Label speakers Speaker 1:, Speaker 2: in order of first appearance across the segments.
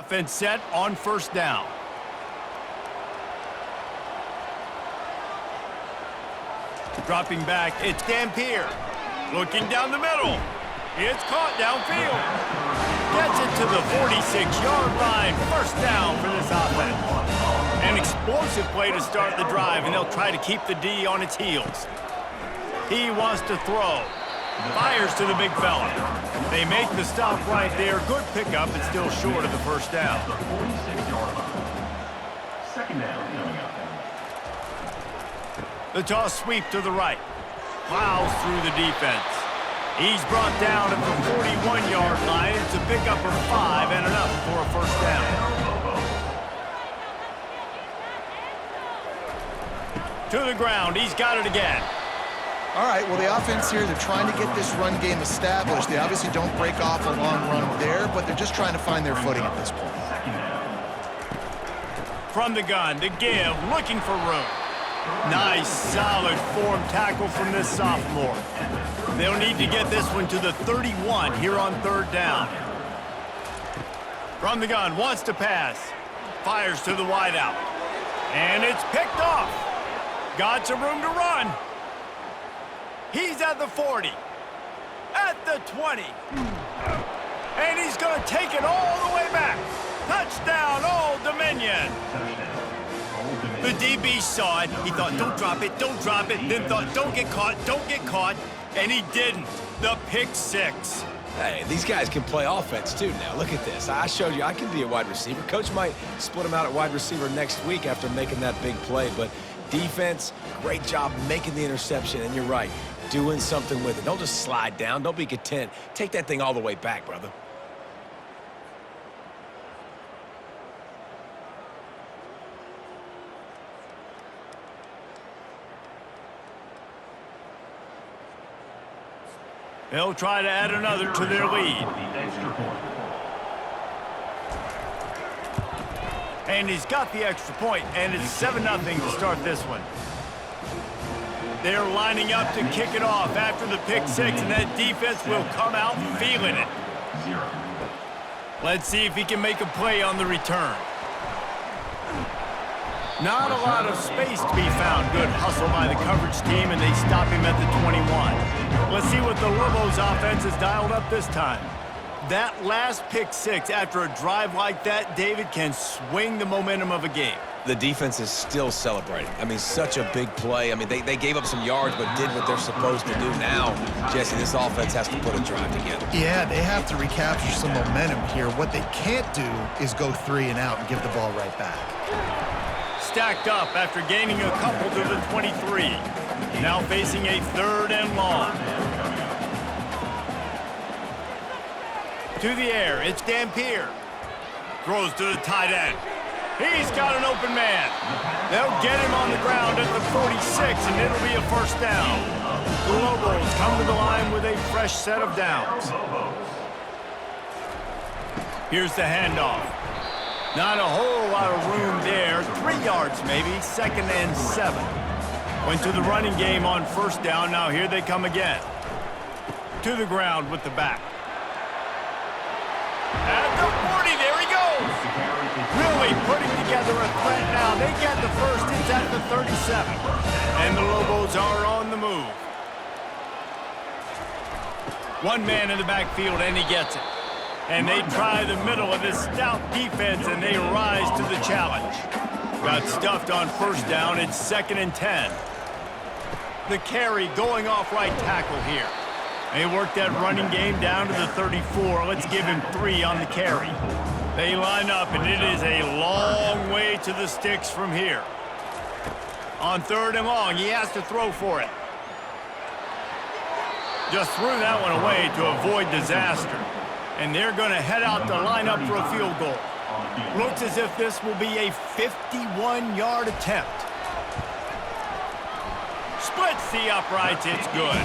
Speaker 1: offense set on first down. Dropping back, it's Dampier. Looking down the middle. It's caught downfield. Gets it to the 46-yard line. First down for this offense. An explosive play to start the drive, and they'll try to keep the D on its heels. He wants to throw. Fires to the big fella. They make the stop right there. Good pickup, but still short of the first down.
Speaker 2: Second down coming up.
Speaker 1: The toss sweep to the right. Plows through the defense. He's brought down at the 41-yard line. It's a pickup of 5 and enough for a first down. To the ground. He's got it again.
Speaker 3: All right, well, the offense here, they're trying to get this run game established. They obviously don't break off a long run there, but they're just trying to find their footing at this point.
Speaker 1: From the gun, the give, looking for room. Nice, solid form tackle from this sophomore. They'll need to get this one to the 31 here on third down. From the gun, wants to pass. Fires to the wideout. And it's picked off. Got some room to run. He's at the 40. At the 20. And he's going to take it all the way back. Touchdown, Old Dominion. The DB saw it. He thought, don't drop it, don't drop it. Then thought, don't get caught. And he didn't. The pick six.
Speaker 4: Hey, these guys can play offense, too, now. Look at this. I showed you I can be a wide receiver. Coach might split him out at wide receiver next week after making that big play. But defense, great job making the interception. And you're right, doing something with it. Don't just slide down. Don't be content. Take that thing all the way back, brother.
Speaker 1: They'll try to add another to their lead. And he's got the extra point, and it's 7-0 to start this one. They're lining up to kick it off after the pick six, and that defense will come out feeling it. Let's see if he can make a play on the return. Not a lot of space to be found. Good hustle by the coverage team, and they stop him at the 21. Let's see what the Lobos offense has dialed up this time. That last pick six after a drive like that, David, can swing the momentum of a game.
Speaker 4: The defense is still celebrating. I mean, such a big play. I mean, they gave up some yards but did what they're supposed to do. Now, Jesse, this offense has to put a drive together.
Speaker 3: Yeah, they have to recapture some momentum here. What they can't do is go 3 and out and give the ball right back.
Speaker 1: Stacked up after gaining a couple to the 23. Now facing a 3rd and long. To the air, it's Dampier. Throws to the tight end. He's got an open man. They'll get him on the ground at the 46, and it'll be a first down. The Lobos come to the line with a fresh set of downs. Here's the handoff. Not a whole lot of room there. 3 yards maybe, 2nd and 7. Went to the running game on first down. Now here they come again. To the ground with the back. At the 40, there he goes. Really putting together a threat now. They get the first. It's at the 37. And the Lobos are on the move. One man in the backfield, and he gets it. And they try the middle of this stout defense, and they rise to the challenge. Got stuffed on first down. It's 2nd and 10. The carry going off right tackle here. They work that running game down to the 34. Let's give him 3 on the carry. They line up, and it is a long way to the sticks from here. On 3rd and long, he has to throw for it. Just threw that one away to avoid disaster. And they're going to head out to line up for a field goal. Looks as if this will be a 51-yard attempt. Splits the uprights. It's good.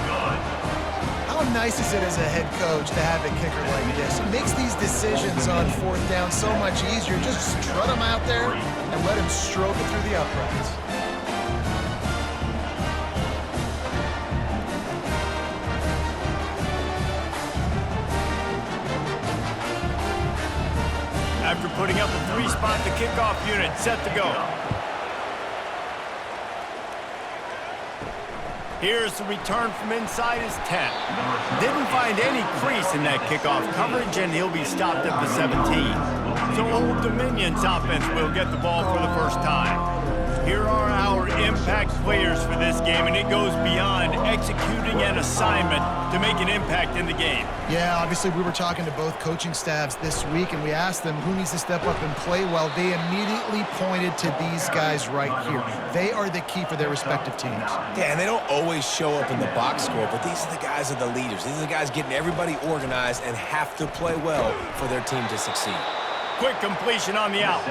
Speaker 3: How nice is it as a head coach to have a kicker like this? It makes these decisions on 4th down so much easier. Just strut him out there and let him stroke it through the uprights.
Speaker 1: After putting up a three-spot to kickoff unit, set to go. Here's the return from inside his 10. Didn't find any crease in that kickoff coverage, and he'll be stopped at the 17. So Old Dominion's offense will get the ball for the first time. Here are our impact players for this game, and it goes beyond executing an assignment to make an impact in the game.
Speaker 3: Yeah, obviously we were talking to both coaching staffs this week, and we asked them who needs to step up and play well. They immediately pointed to these guys right here. They are the key for their respective teams.
Speaker 4: Yeah, and they don't always show up in the box score, but these are the guys that are the leaders. These are the guys getting everybody organized and have to play well for their team to succeed.
Speaker 1: Quick completion on the out.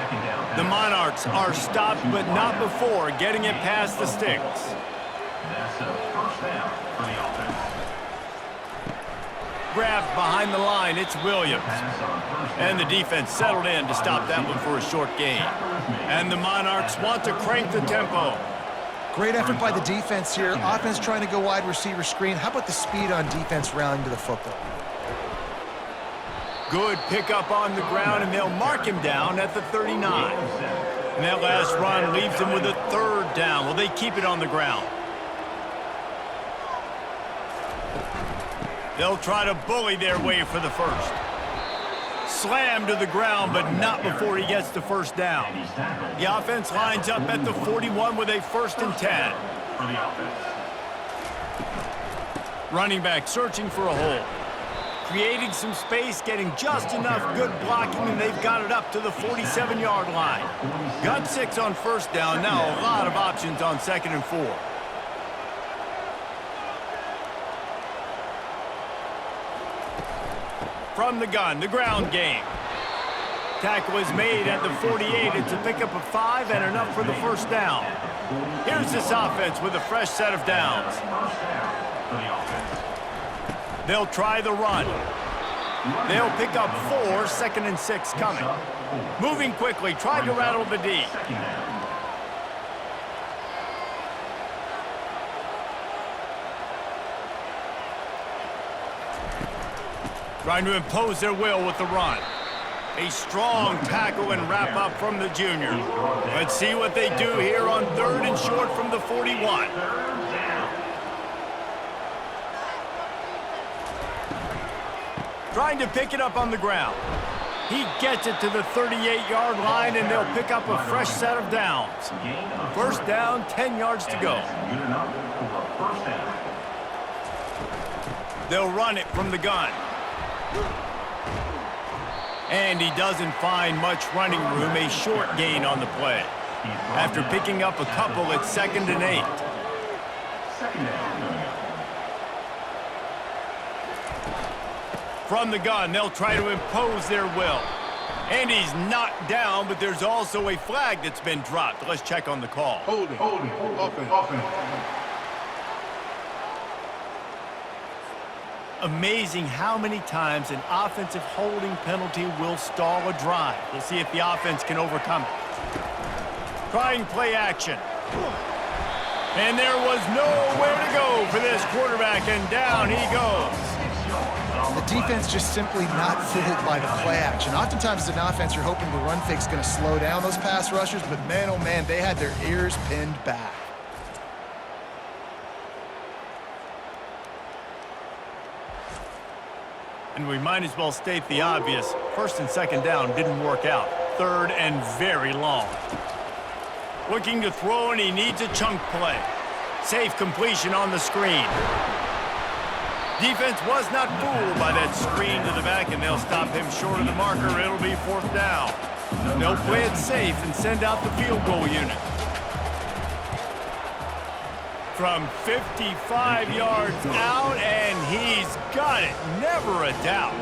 Speaker 1: The Monarchs are stopped, but not before getting it past the sticks.
Speaker 2: That's a first down for the offense.
Speaker 1: Grabbed behind the line, it's Williams. And the defense settled in to stop that one for a short gain. And the Monarchs want to crank the tempo.
Speaker 3: Great effort by the defense here. Offense trying to go wide receiver screen. How about the speed on defense rallying to the football?
Speaker 1: Good pickup on the ground, and they'll mark him down at the 39. And that last run leaves him with a third down. Well, they keep it on the ground. They'll try to bully their way for the first. Slammed to the ground, but not before he gets the first down. The offense lines up at the 41 with a 1st and 10.
Speaker 2: For the offense.
Speaker 1: Running back searching for a hole. Creating some space, getting just enough good blocking, and they've got it up to the 47-yard line. Got 6 on first down. Now a lot of options on 2nd and 4. From the gun, the ground game. Tackle is made at the 48. It's a pickup of 5 and enough for the first down. Here's this offense with a fresh set of downs.
Speaker 2: First down for the offense.
Speaker 1: They'll try the run. They'll pick up 4, 2nd and 6 coming. Moving quickly, trying to rattle the D.
Speaker 2: Second down.
Speaker 1: Trying to impose their will with the run. A strong tackle and wrap up from the junior. Let's see what they do here on 3rd and short from the 41. Trying to pick it up on the ground. He gets it to the 38-yard line, and they'll pick up a fresh set of downs. First down, 10 yards to go.
Speaker 2: Good enough for a first down.
Speaker 1: They'll run it from the gun. And he doesn't find much running room, a short gain on the play. After picking up a couple, it's 2nd and 8.
Speaker 2: Second down coming up.
Speaker 1: From the gun, they'll try to impose their will. And he's knocked down, but there's also a flag that's been dropped. Let's check on the call.
Speaker 5: Holding. Offense.
Speaker 1: Amazing how many times an offensive holding penalty will stall a drive. We'll see if the offense can overcome it. Trying play action. And there was nowhere to go for this quarterback, and down he goes.
Speaker 3: The defense just simply not fooled by the play action. Oftentimes as an offense, you're hoping the run fake's going to slow down those pass rushers, but man, oh man, they had their ears pinned back.
Speaker 1: And we might as well state the obvious. 1st and 2nd down didn't work out. 3rd and very long. Looking to throw, and he needs a chunk play. Safe completion on the screen. Defense was not fooled by that screen to the back, and they'll stop him short of the marker. It'll be 4th down. They'll play it safe and send out the field goal unit. From 55 yards out, and he's got it. Never a doubt.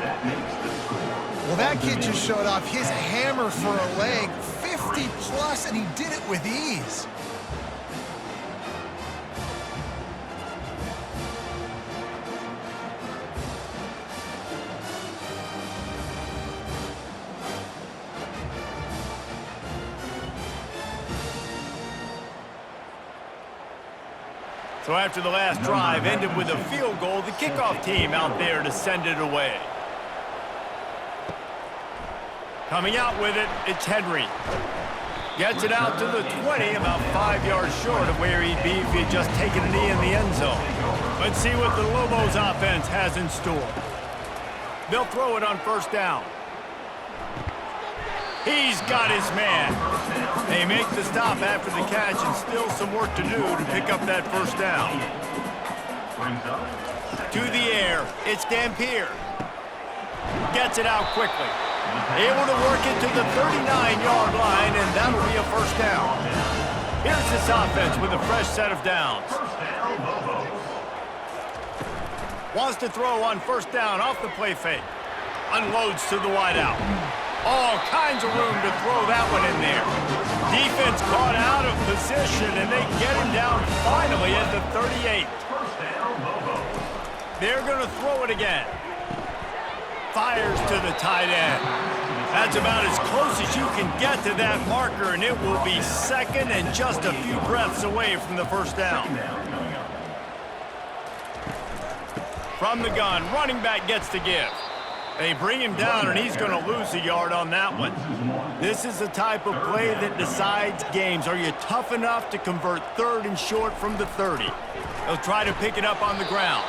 Speaker 3: Well, that kid just showed off his hammer for a leg, 50 plus, and he did it with ease.
Speaker 1: So after the last drive ended with a field goal, the kickoff team out there to send it away. Coming out with it, it's Henry. Gets it out to the 20, about 5 yards short of where he'd be if he'd just taken a knee in the end zone. Let's see what the Lobos offense has in store. They'll throw it on first down. He's got his man. They make the stop after the catch and still some work to do to pick up that first down. To the air, it's Dampier. Gets it out quickly. Able to work it to the 39-yard line, and that'll be a first down. Here's this offense with a fresh set of downs. Wants to throw on first down off the play fake. Unloads to the wideout. All kinds of room to throw that one in there. Defense caught out of position, and they get him down finally at the 38. They're going to throw it again. Fires to the tight end. That's about as close as you can get to that marker, and it will be second and just a few breaths away from the first down. From the gun, running back gets to give. They bring him down, and he's going to lose a yard on that one. This is the type of play that decides games. Are you tough enough to convert third and short from the 30? They'll try to pick it up on the ground.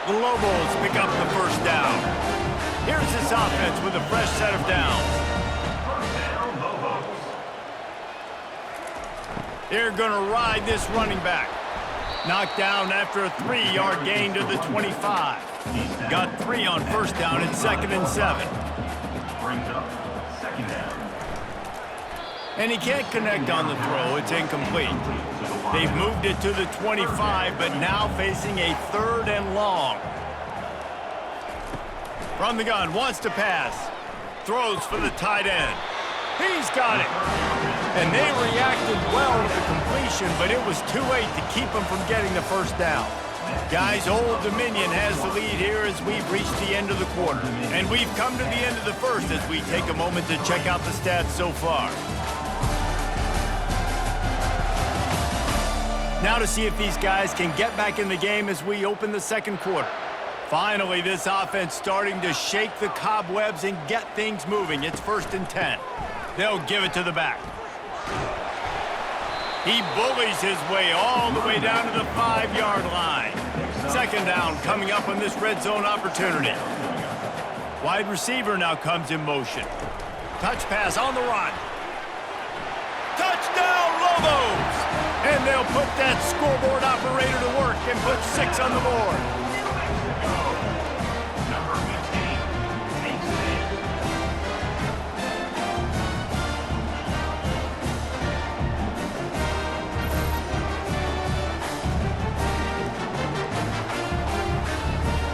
Speaker 1: The Lobos pick up the first down. Here's this offense with a fresh set of downs. They're going to ride this running back. Knocked down after a 3-yard gain to the 25. Got 3 on first down at 2nd and 7. And he can't connect on the throw. It's incomplete. They've moved it to the 25, but now facing a 3rd and long. From the gun, wants to pass. Throws for the tight end. He's got it. And they reacted well to the completion, but it was too late to keep them from getting the first down. Guys, Old Dominion has the lead here as we've reached the end of the quarter. And we've come to the end of the first as we take a moment to check out the stats so far. Now to see if these guys can get back in the game as we open the second quarter. Finally, this offense starting to shake the cobwebs and get things moving. It's 1st and 10. They'll give it to the back. He bullies his way all the way down to the 5-yard line. 2nd down coming up on this red zone opportunity. Wide receiver now comes in motion. Touch pass on the run. Touchdown, Lobos! And they'll put that scoreboard operator to work and put 6 on the board.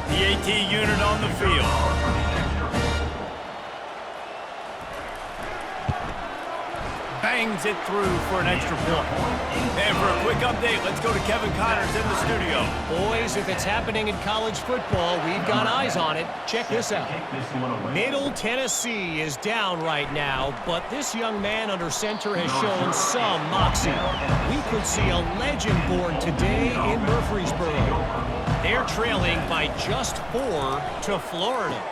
Speaker 1: The AT unit on the field. Bangs it through for an extra point. And for a quick update, let's go to Kevin Connors in the studio.
Speaker 5: Boys, if it's happening in college football, we've got eyes on it. Check this out. Middle Tennessee is down right now, but this young man under center has shown some moxie. We could see a legend born today in Murfreesboro. They're trailing by just 4 to Florida.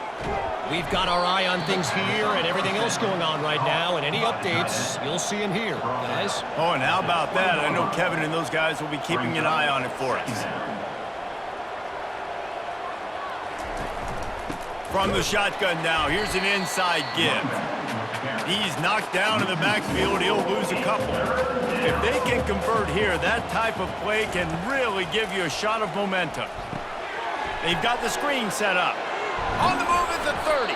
Speaker 5: We've got our eye on things here and everything else going on right now, and any updates you'll see and hear, guys.
Speaker 1: Oh, and how about that? I know Kevin and those guys will be keeping an eye on it for us. From the shotgun now, here's an inside give. He's knocked down in the backfield. He'll lose a couple. If they can convert here, that type of play can really give you a shot of momentum. They've got the screen set up. On the move at the 30.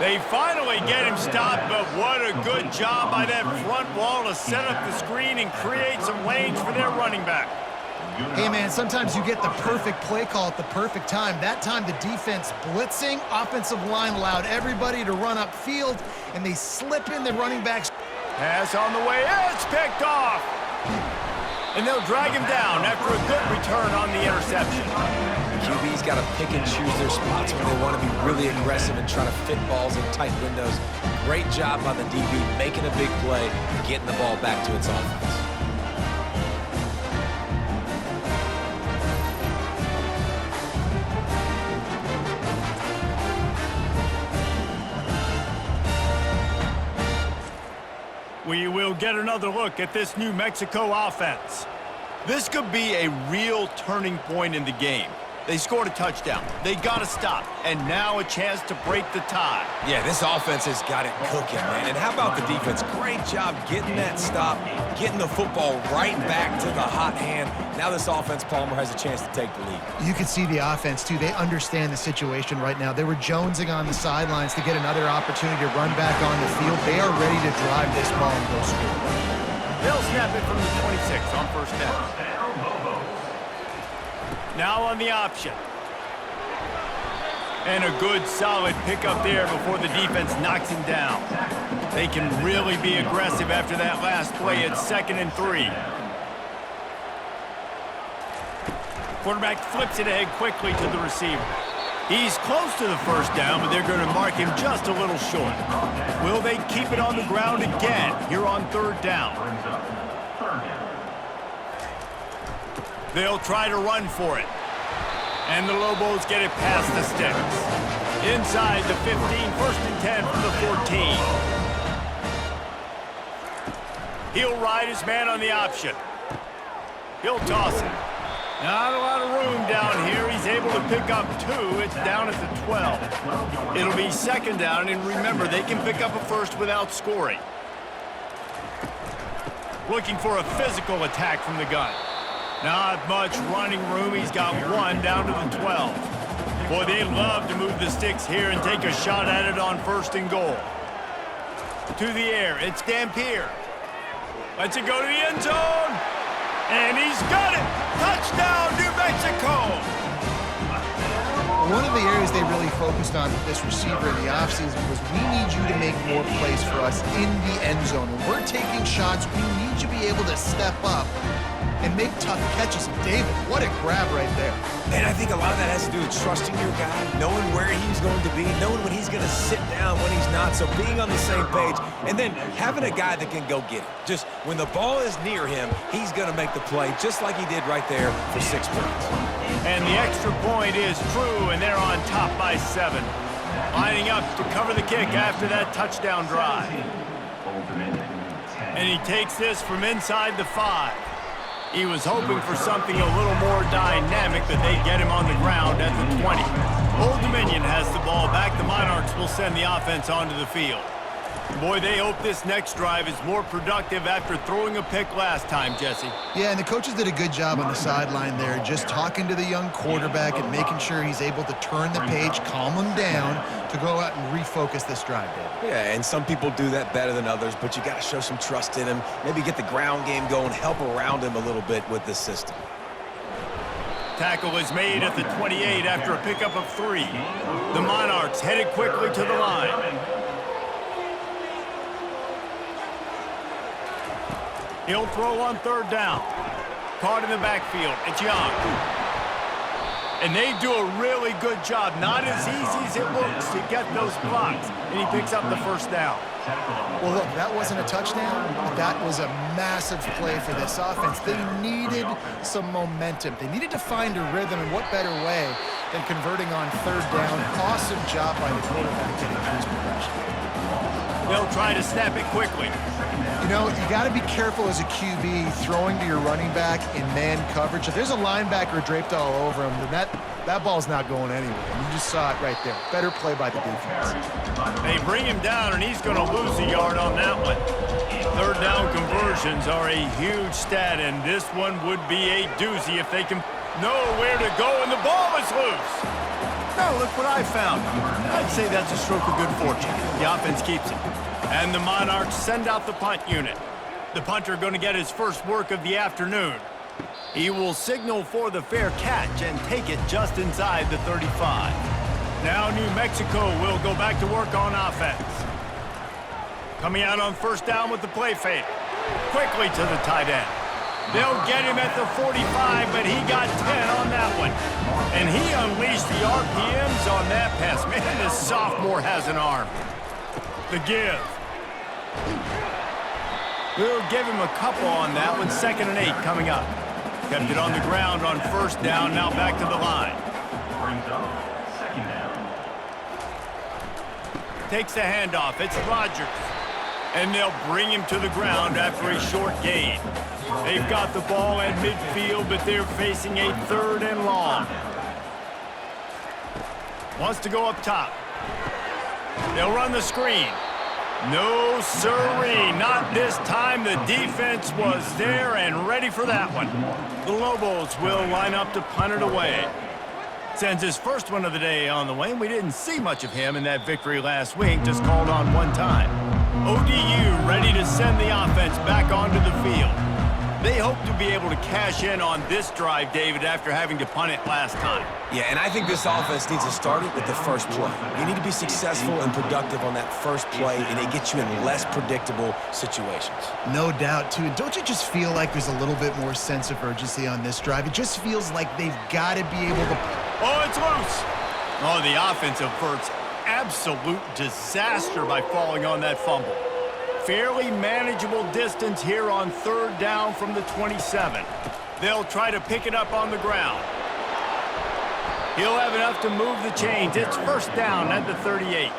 Speaker 1: They finally get him stopped, but what a good job by that front wall to set up the screen and create some lanes for their running back.
Speaker 3: Hey, man, sometimes you get the perfect play call at the perfect time. That time the defense blitzing, offensive line allowed everybody to run upfield, and they slip in the running backs.
Speaker 1: Pass on the way, it's picked off. And they'll drag him down after a good return on the interception.
Speaker 4: QB's got to pick and choose their spots when they want to be really aggressive and try to fit balls in tight windows. Great job by the DB making a big play, getting the ball back to its offense.
Speaker 1: we'll get another look at this New Mexico offense. This could be a real turning point in the game. They scored a touchdown. They got to stop. And now a chance to break the tie.
Speaker 4: Yeah, this offense has got it cooking, man. And how about the defense? Great job getting that stop, getting the football right back to the hot hand. Now this offense, Palmer, has a chance to take the lead.
Speaker 3: You can see the offense, too. They understand the situation right now. They were jonesing on the sidelines to get another opportunity to run back on the field. They are ready to drive this ball and go score.
Speaker 1: They'll snap it from the 26 on first down. Now on the option. And a good solid pickup there before the defense knocks him down. They can really be aggressive after that last play. It's 2nd and 3. Quarterback flips it ahead quickly to the receiver. He's close to the first down, but they're going to mark him just a little short. Will they keep it on the ground again here on 3rd down? They'll try to run for it. And the Lobos get it past the sticks. Inside the 15, 1st and 10 from the 14. He'll ride his man on the option. He'll toss it. Not a lot of room down here. He's able to pick up 2. It's down at the 12. It'll be 2nd down, and remember, they can pick up a first without scoring. Looking for a physical attack from the gun. Not much running room. He's got 1 down to the 12. Boy, they love to move the sticks here and take a shot at it on 1st and goal. To the air. It's Dampier. Lets it go to the end zone. And he's got it. Touchdown, New Mexico.
Speaker 3: One of the areas they really focused on with this receiver in the offseason was we need you to make more plays for us in the end zone. When we're taking shots, we need you to be able to step up and make tough catches. David, what a grab right there.
Speaker 4: And I think a lot of that has to do with trusting your guy, knowing where he's going to be, knowing when he's going to sit down, when he's not, so being on the same page, and then having a guy that can go get it. Just when the ball is near him, he's going to make the play, just like he did right there for 6 points.
Speaker 1: And the extra point is true, and they're on top by 7. Lining up to cover the kick after that touchdown drive. And he takes this from inside the 5. He was hoping for something a little more dynamic, but they get him on the ground at the 20. Old Dominion has the ball back. The Monarchs will send the offense onto the field. Boy, they hope this next drive is more productive after throwing a pick last time, Jesse.
Speaker 3: Yeah, and the coaches did a good job on the sideline there, just talking to the young quarterback and making sure he's able to turn the page, calm him down to go out and refocus this drive, David.
Speaker 4: Yeah, and some people do that better than others, but you got to show some trust in him, maybe get the ground game going, help around him a little bit with this system.
Speaker 1: Tackle is made at the 28 after a pickup of 3. The Monarchs headed quickly to the line. He'll throw on 3rd down. Caught in the backfield. It's Young. And they do a really good job. Not as easy as it looks to get those blocks. And he picks up the 1st down.
Speaker 3: Well, look, that wasn't a touchdown, but that was a massive play for this offense. They needed some momentum. They needed to find a rhythm, and what better way than converting on 3rd down. Awesome job by the quarterback getting through his progression.
Speaker 1: They'll try to snap it quickly.
Speaker 3: You know, you got to be careful as a QB throwing to your running back in man coverage. If there's a linebacker draped all over him, then that ball's not going anywhere. And you just saw it right there. Better play by the defense.
Speaker 1: They bring him down, and he's going to lose a yard on that one. 3rd down conversions are a huge stat, and this one would be a doozy if they can know where to go, and the ball is loose. No, look what I found. I'd say that's a stroke of good fortune. The offense keeps it. And the Monarchs send out the punt unit. The punter going to get his first work of the afternoon. He will signal for the fair catch and take it just inside the 35. Now New Mexico will go back to work on offense. Coming out on 1st down with the play fake. Quickly to the tight end. They'll get him at the 45, but he got 10 on that one. And he unleashed the RPMs on that pass. Man, this sophomore has an arm. The give. We'll give him a couple on that one. 2nd and 8 coming up. Kept it on the ground on 1st down. Now back to the line.
Speaker 2: Brings up 2nd down.
Speaker 1: Takes the handoff. It's Rodgers. And they'll bring him to the ground after a short gain. They've got the ball at midfield, but they're facing a 3rd and long. Wants to go up top. They'll run the screen. No, sirree, not this time. The defense was there and ready for that one. The Lobos will line up to punt it away. Sends his first one of the day on the way, and we didn't see much of him in that victory last week, just called on one time. ODU ready to send the offense back onto the field. They hope to be able to cash in on this drive, David, after having to punt it last time.
Speaker 4: Yeah, and I think this offense needs to start it with the first play. You need to be successful and productive on that first play, and it gets you in less predictable situations.
Speaker 3: No doubt, too. And don't you just feel like there's a little bit more sense of urgency on this drive? It just feels like they've got to be able to...
Speaker 1: Oh, it's loose. Oh, the offense averts absolute disaster by falling on that fumble. Fairly manageable distance here on 3rd down from the 27. They'll try to pick it up on the ground. He'll have enough to move the chains. It's 1st down at the 38.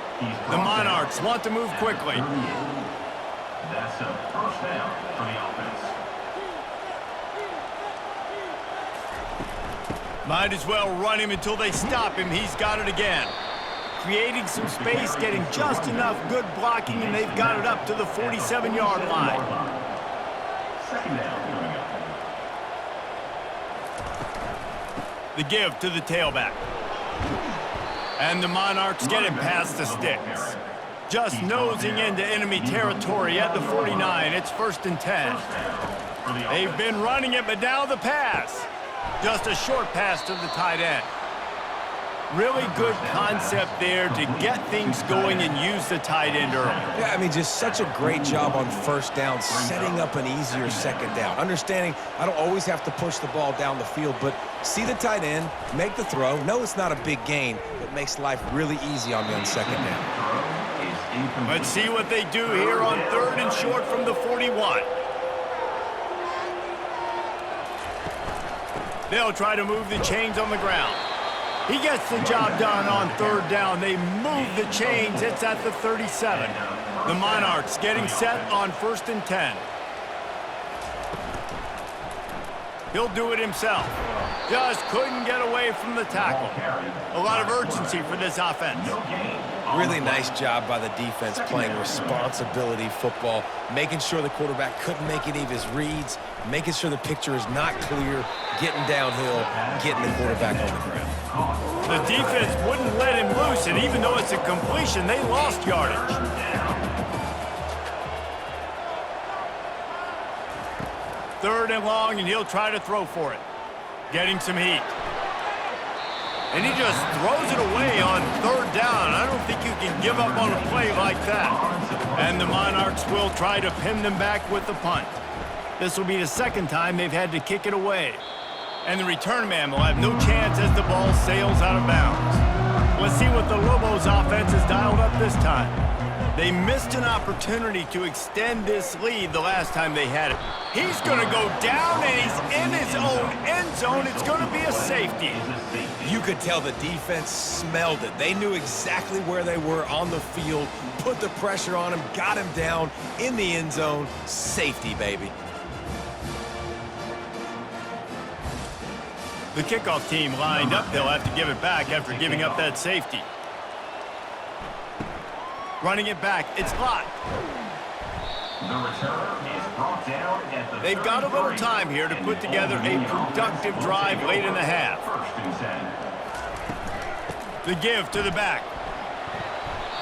Speaker 1: The Monarchs want to move quickly.
Speaker 2: That's a 1st down for the offense.
Speaker 1: Might as well run him until they stop him. He's got it again. Creating some space, getting just enough good blocking, and they've got it up to the 47-yard line.
Speaker 2: 2nd down coming up.
Speaker 1: The give to the tailback. And the Monarchs get it past the sticks. Just nosing into enemy territory at the 49. It's 1st and 10. They've been running it, but now the pass. Just a short pass to the tight end. Really good concept there to get things going and use the tight end early.
Speaker 4: Yeah, I mean, just such a great job on 1st down, setting up an easier 2nd down. Understanding I don't always have to push the ball down the field, but see the tight end, make the throw. No, it's not a big gain, but makes life really easy on me on 2nd down.
Speaker 1: Let's see what they do here on 3rd and short from the 41. They'll try to move the chains on the ground. He gets the job done on 3rd down. They move the chains. It's at the 37. The Monarchs getting set on 1st and 10. He'll do it himself. Just couldn't get away from the tackle. A lot of urgency for this offense.
Speaker 4: Really nice job by the defense playing responsibility football, making sure the quarterback couldn't make any of his reads, making sure the picture is not clear, getting downhill, getting the quarterback on the ground.
Speaker 1: The defense wouldn't let him loose, and even though it's a completion, they lost yardage. Third and long, and he'll try to throw for it. Getting some heat. And he just throws it away on 3rd down. I don't think you can give up on a play like that. And the Monarchs will try to pin them back with the punt. This will be the 2nd time they've had to kick it away. And the return man will have no chance as the ball sails out of bounds. Let's see what the Lobos offense has dialed up this time. They missed an opportunity to extend this lead the last time they had it. He's going to go down, and he's in his own end zone. It's going to be a safety.
Speaker 4: You could tell the defense smelled it. They knew exactly where they were on the field, put the pressure on him, got him down in the end zone. Safety, baby.
Speaker 1: The kickoff team lined up. They'll have to give it back after giving up that safety. Running it back. It's locked.
Speaker 2: The returner is brought down at the
Speaker 1: They've got a little time here to put together a productive drive late in the half.
Speaker 2: 1st and 10.
Speaker 1: The give to the back.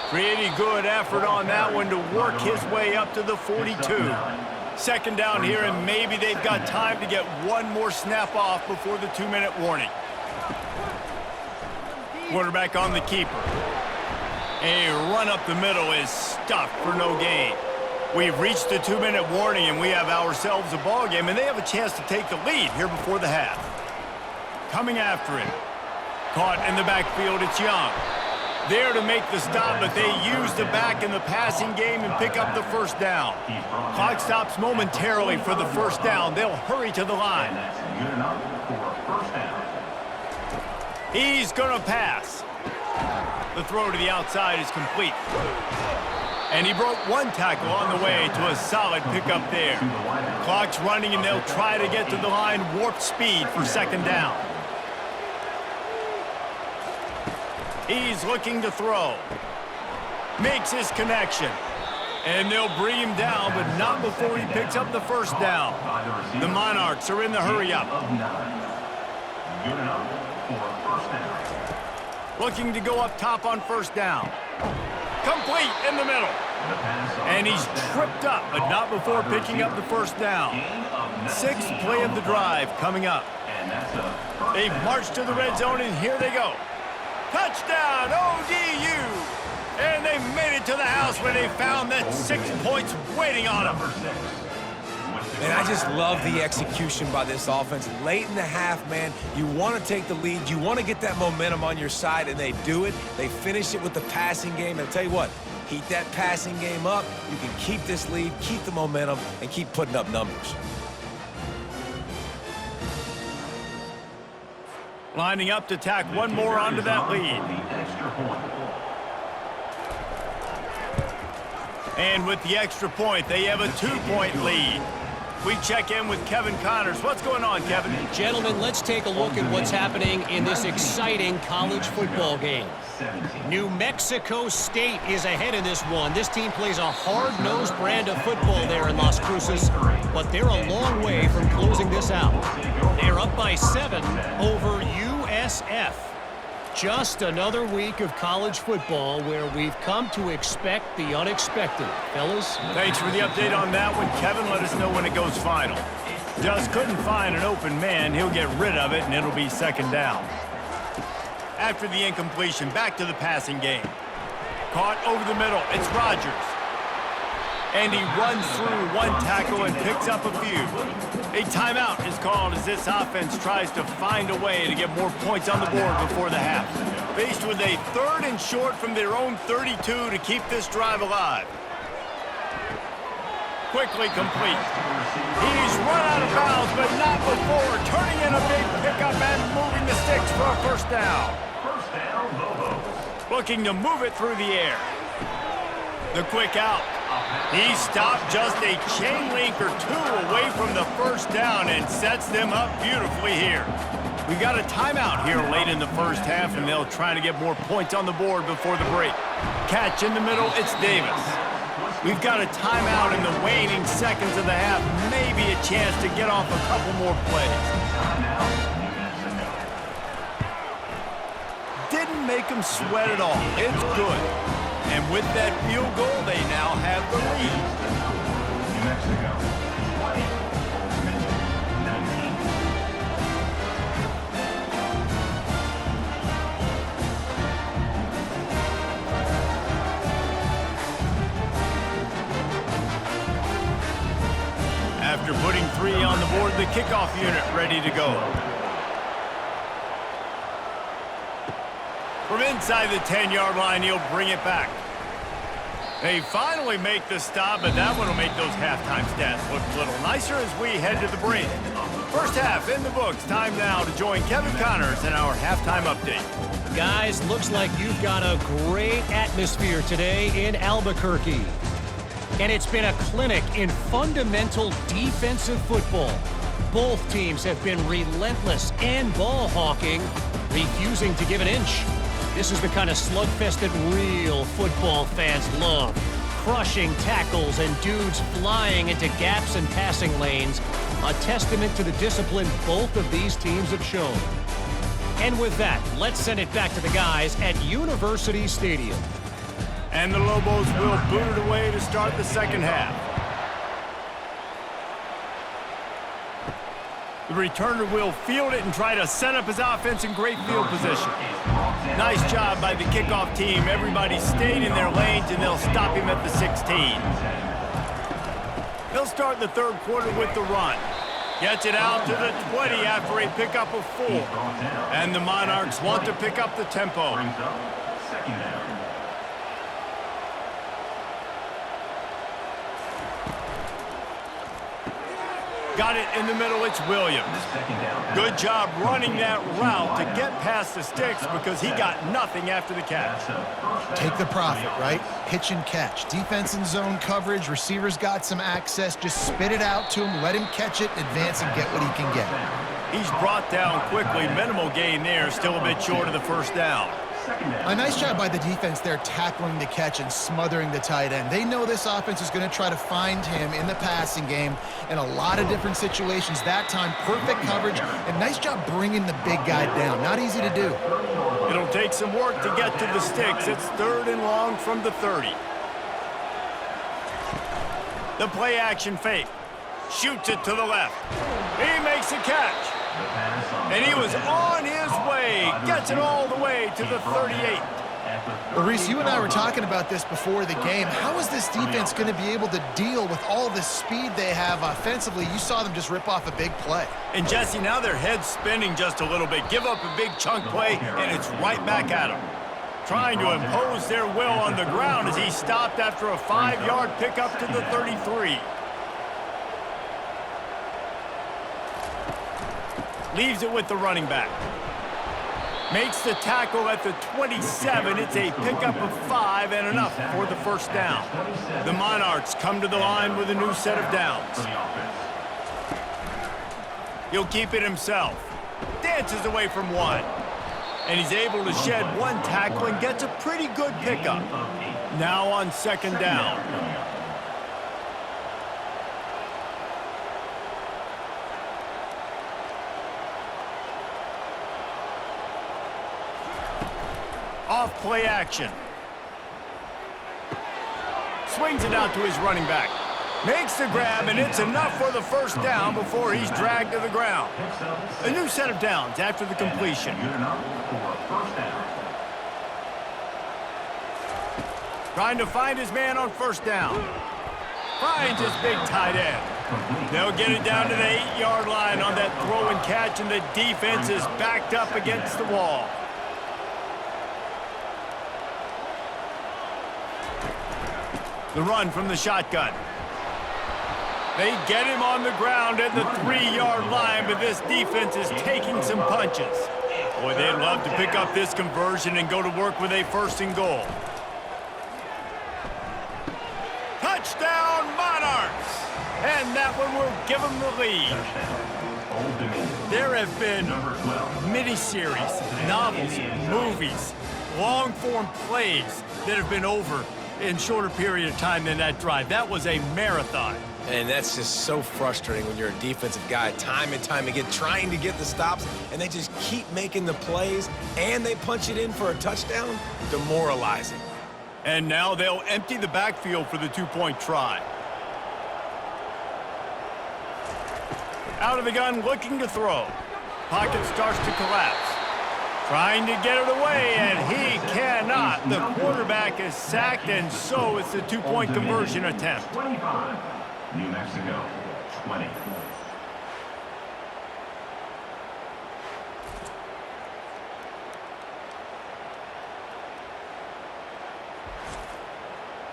Speaker 1: Pretty good effort on that one to work his way up to the 42. 2nd down here, and maybe they've got time to get one more snap off before the 2-minute warning. Quarterback on the keeper. A run up the middle is stuffed for no gain. We've reached the 2-minute warning, and we have ourselves a ball game, and they have a chance to take the lead here before the half. Coming after it. Caught in the backfield, it's Young. There to make the stop, but they use the back in the passing game and pick up the 1st down. Clock stops momentarily for the 1st down. They'll hurry to the line.
Speaker 2: And that's good enough for 1st down.
Speaker 1: He's going to pass. The throw to the outside is complete. And he broke one tackle on the way to a solid pickup there. Clock's running, and they'll try to get to the line warp speed for second down. He's looking to throw. Makes his connection. And they'll bring him down, but not before he picks up the first down. The Monarchs are in the hurry-up.
Speaker 2: Good enough for a first down.
Speaker 1: Looking to go up top on first down. Complete in the middle. And he's tripped up, but not before picking up the first down. Sixth play of the drive coming up. They've marched to the red zone, and here they go. Touchdown, ODU! And they made it to the house where they found that 6 points waiting on them.
Speaker 4: Man, I just love the execution by this offense. Late in the half, man, you want to take the lead. You want to get that momentum on your side, and they do it. They finish it with the passing game. And I'll tell you what, heat that passing game up. You can keep this lead, keep the momentum, and keep putting up numbers.
Speaker 1: Lining up to tack one more onto that lead. And with the extra point, they have a 2-point lead. We check in with Kevin Connors. What's going on, Kevin?
Speaker 5: Gentlemen, let's take a look at what's happening in this exciting college football game. New Mexico State is ahead in this one. This team plays a hard-nosed brand of football there in Las Cruces, but they're a long way from closing this out. They're up by 7 over USF. Just another week of college football where we've come to expect the unexpected. Fellas?
Speaker 1: Thanks for the update on that one, Kevin. Let us know when it goes final. Just couldn't find an open man. He'll get rid of it, and it'll be second down. After the incompletion, back to the passing game. Caught over the middle. It's Rodgers. And he runs through one tackle and picks up a few. A timeout is called as this offense tries to find a way to get more points on the board before the half. Faced with a 3rd and short from their own 32 to keep this drive alive. Quickly complete. He's run out of bounds, but not before turning in a big pickup and moving the sticks for a first down. Looking to move it through the air. The quick out. He stopped just a chain link or 2 away from the first down and sets them up beautifully here. We got a timeout here late in the first half, and they'll try to get more points on the board before the break. Catch in the middle, it's Davis. We've got a timeout in the waning seconds of the half, maybe a chance to get off a couple more plays. Didn't make them sweat at all. It's good. And with that field goal, they now have the lead.
Speaker 2: New Mexico, 20, 19.
Speaker 1: After putting 3 on the board, the kickoff unit ready to go. From inside the 10-yard line, he'll bring it back. They finally make the stop, but that one will make those halftime stats look a little nicer as we head to the break. First half in the books. Time now to join Kevin Connors in our halftime update.
Speaker 5: Guys, looks like you've got a great atmosphere today in Albuquerque. And it's been a clinic in fundamental defensive football. Both teams have been relentless and ball hawking, refusing to give an inch. This is the kind of slugfest that real football fans love. Crushing tackles and dudes flying into gaps and passing lanes. A testament to the discipline both of these teams have shown. And with that, let's send it back to the guys at University Stadium.
Speaker 1: And the Lobos will boot it away to start the second half. The returner will field it and try to set up his offense in great field position. Nice job by the kickoff team. Everybody stayed in their lanes, and they'll stop him at the 16. They'll start the third quarter with the run. Gets it out to the 20 after a pickup of 4. And the Monarchs want to pick up the tempo.
Speaker 2: Second down.
Speaker 1: Got it in the middle, it's Williams. Good job running that route to get past the sticks because he got nothing after the catch.
Speaker 3: Take the profit, right? Pitch and catch. Defense and zone coverage. Receivers got some access. Just spit it out to him. Let him catch it, advance, and get what he can get.
Speaker 1: He's brought down quickly. Minimal gain there. Still a bit short of the first down.
Speaker 3: A nice job by the defense there tackling the catch and smothering the tight end. They know this offense is going to try to find him in the passing game in a lot of different situations. That time, perfect coverage, and nice job bringing the big guy down. Not easy to do.
Speaker 1: It'll take some work to get to the sticks. It's 3rd and long from the 30. The play action fake. Shoots it to the left. He makes a catch. And he was on his way. Gets it all the way to the 38.
Speaker 3: Well, Reese, you and I were talking about this before the game. How is this defense going to be able to deal with all the speed they have offensively? You saw them just rip off a big play.
Speaker 1: And, Jesse, now their head's spinning just a little bit. Give up a big chunk play, and it's right back at them. Trying to impose their will on the ground as he stopped after a 5-yard pickup to the 33. Leaves it with the running back. Makes the tackle at the 27. It's a pickup of 5 and enough for the first down. The Monarchs come to the line with a new set of downs. He'll keep it himself. Dances away from one. And he's able to shed one tackle and gets a pretty good pickup. Now on 2nd down. Off play action. Swings it out to his running back. Makes the grab, and it's enough for the first down before he's dragged to the ground. A new set of downs after the completion. Trying to find his man on 1st down. Finds his big tight end. They'll get it down to the 8-yard line on that throw and catch, and the defense is backed up against the wall. The run from the shotgun. They get him on the ground at the 3-yard line, but this defense is taking some punches. Boy, they'd love to pick up this conversion and go to work with a 1st and goal. Touchdown, Monarchs! And that one will give them the lead. There have been miniseries, novels, movies, long-form plays that have been over in shorter period of time than that drive. That was a marathon.
Speaker 4: And that's just so frustrating when you're a defensive guy, time and time again, trying to get the stops, and they just keep making the plays, and they punch it in for a touchdown. Demoralizing.
Speaker 1: And now they'll empty the backfield for the 2-point try. Out of the gun, looking to throw. Pocket starts to collapse. Trying to get it away, and he cannot. The quarterback is sacked, and so it's a 2-point conversion attempt.
Speaker 2: 25, New Mexico, 20.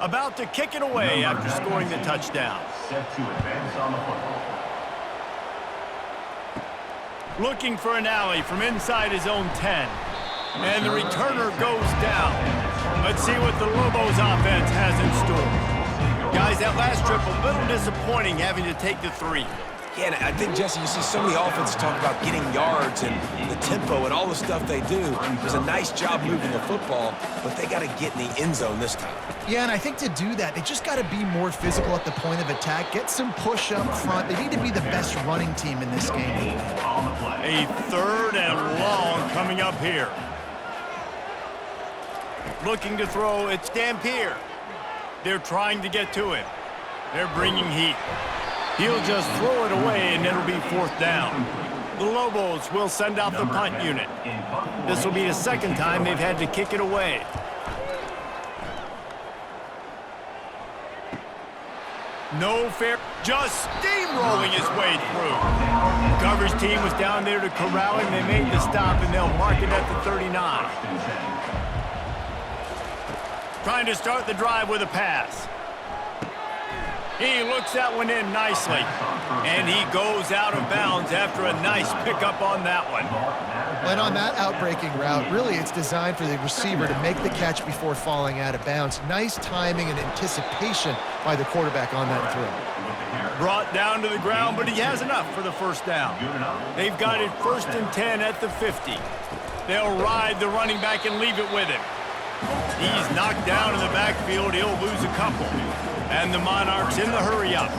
Speaker 1: About to kick it away after scoring the touchdown.
Speaker 2: Set to advance on the football.
Speaker 1: Looking for an alley from inside his own 10. And the returner goes down. Let's see what the Lobos offense has in store. Guys, that last trip, a little disappointing having to take the 3.
Speaker 4: Yeah, and I think, Jesse, you see so many offenses talk about getting yards and the tempo and all the stuff they do. There's a nice job moving the football, but they got to get in the end zone this time.
Speaker 3: Yeah, and I think to do that, they just got to be more physical at the point of attack, get some push up front. They need to be the best running team in this game.
Speaker 1: A 3rd and long coming up here. Looking to throw, it's Dampier. They're trying to get to him. They're bringing heat. He'll just throw it away, and it'll be 4th down. The Lobos will send out the punt unit. This will be the 2nd time they've had to kick it away. No fair, just steamrolling his way through. The coverage team was down there to corral him. They made the stop, and they'll mark it at the 39. Trying to start the drive with a pass. He looks that one in nicely. And he goes out of bounds after a nice pickup on that one.
Speaker 3: And on that outbreaking route, really it's designed for the receiver to make the catch before falling out of bounds. Nice timing and anticipation by the quarterback on that throw.
Speaker 1: Brought down to the ground, but he has enough for the first down. They've got it 1st and 10 at the 50. They'll ride the running back and leave it with him. He's knocked down in the backfield. He'll lose a couple. And the Monarchs in the hurry-up.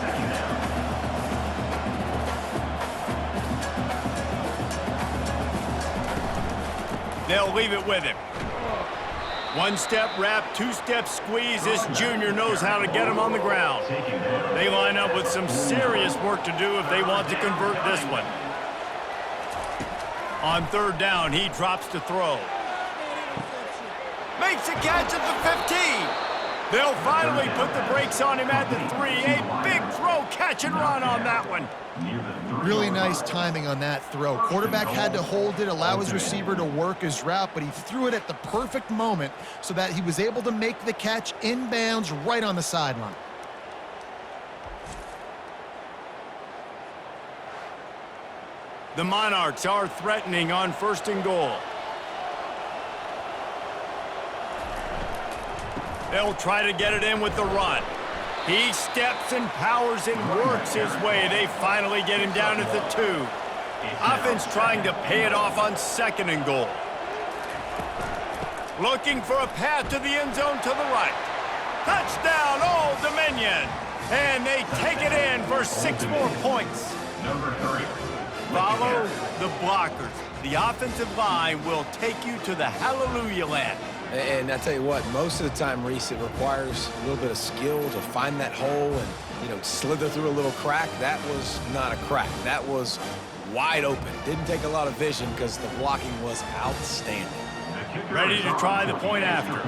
Speaker 1: They'll leave it with him. One-step wrap, two-step squeeze. This junior knows how to get him on the ground. They line up with some serious work to do if they want to convert this one. On 3rd down, he drops to throw. Makes a catch at the 15. They'll finally put the brakes on him at the 3. A big throw, catch and run on that one.
Speaker 3: Really nice timing on that throw. Quarterback had to hold it, allow his receiver to work his route, but he threw it at the perfect moment so that he was able to make the catch inbounds right on the sideline.
Speaker 1: The Monarchs are threatening on 1st and goal. They'll try to get it in with the run. He steps and powers and works his way. They finally get him down at the 2. Offense trying to pay it off on 2nd and goal. Looking for a path to the end zone to the right. Touchdown, Old Dominion. And they take it in for 6 more points.
Speaker 2: Number 3.
Speaker 1: Follow the blockers. The offensive line will take you to the hallelujah land.
Speaker 4: And I tell you what, most of the time, Reese, it requires a little bit of skill to find that hole and, slither through a little crack. That was not a crack. That was wide open. Didn't take a lot of vision because the blocking was outstanding.
Speaker 1: Ready to try the point after.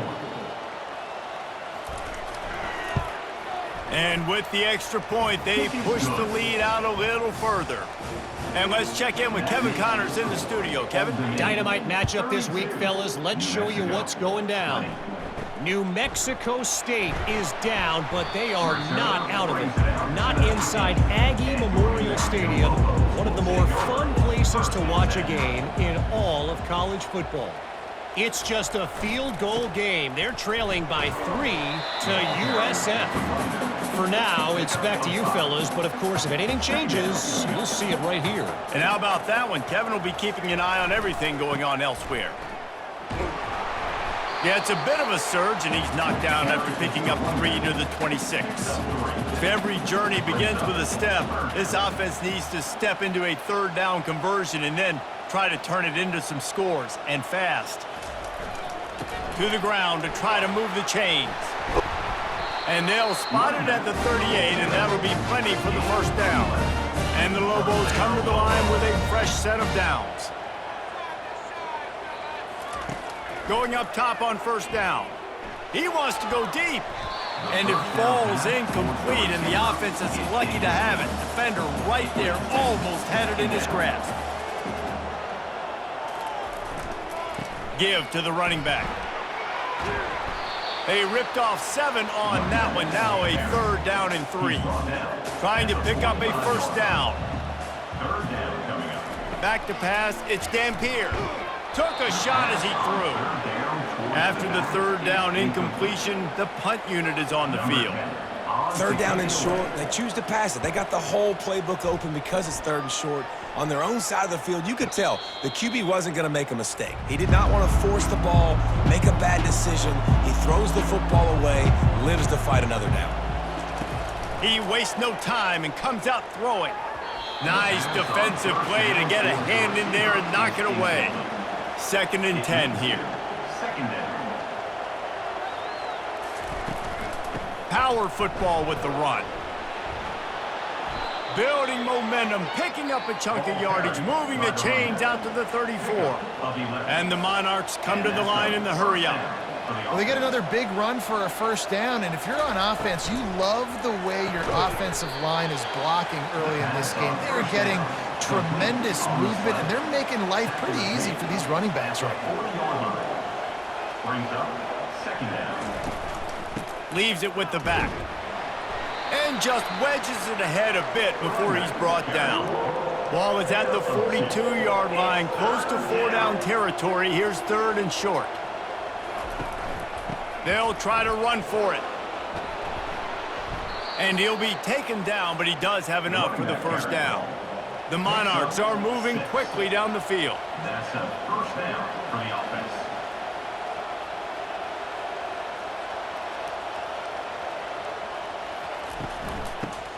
Speaker 1: And with the extra point, they push the lead out a little further. And let's check in with Kevin Connors in the studio. Kevin?
Speaker 5: Dynamite matchup this week, fellas. Let's show you what's going down. New Mexico State is down, but they are not out of it. Not inside Aggie Memorial Stadium, one of the more fun places to watch a game in all of college football. It's just a field goal game. They're trailing by 3 to USF. For now, it's back to you fellas, but of course, if anything changes, you'll see it right here.
Speaker 1: And how about that one? Kevin will be keeping an eye on everything going on elsewhere. Yeah, it's a bit of a surge, and he's knocked down after picking up 3 to the 26. If every journey begins with a step, this offense needs to step into a 3rd down conversion and then try to turn it into some scores, and fast. To the ground to try to move the chains. And they'll spot it at the 38, and that'll be plenty for the 1st down. And the Lobos come to the line with a fresh set of downs. Going up top on 1st down. He wants to go deep. And it falls incomplete, and the offense is lucky to have it. Defender right there almost had it in his grasp. Give to the running back. They ripped off 7 on that one. Now a 3rd down and 3. Trying to pick up a 1st down.
Speaker 2: 3rd down coming up.
Speaker 1: Back to pass. It's Dampier. Took a shot as he threw. After the 3rd down incompletion, the punt unit is on the field.
Speaker 4: 3rd down and short. They choose to pass it. They got the whole playbook open because it's 3rd and short. On their own side of the field, you could tell the QB wasn't going to make a mistake. He did not want to force the ball, make a bad decision. He throws the football away, lives to fight another down.
Speaker 1: He wastes no time and comes out throwing. Nice defensive play to get a hand in there and knock it away. 2nd and 10 here.
Speaker 2: 2nd down.
Speaker 1: Power football with the run. Building momentum, picking up a chunk of yardage, moving the chains out to the 34. And the Monarchs come to the line in the hurry-up.
Speaker 3: Well, they get another big run for a 1st down, and if you're on offense, you love the way your offensive line is blocking early in this game. They're getting tremendous movement, and they're making life pretty easy for these running backs right now.
Speaker 2: Brings up 2nd down.
Speaker 1: Leaves it with the back. and just wedges it ahead a bit before he's brought down. Ball is at the 42-yard line, close to 4-down territory. Here's 3rd and short. They'll try to run for it. And he'll be taken down, but he does have enough for the 1st down. The Monarchs are moving quickly down the field.
Speaker 2: That's a 1st down for the offense.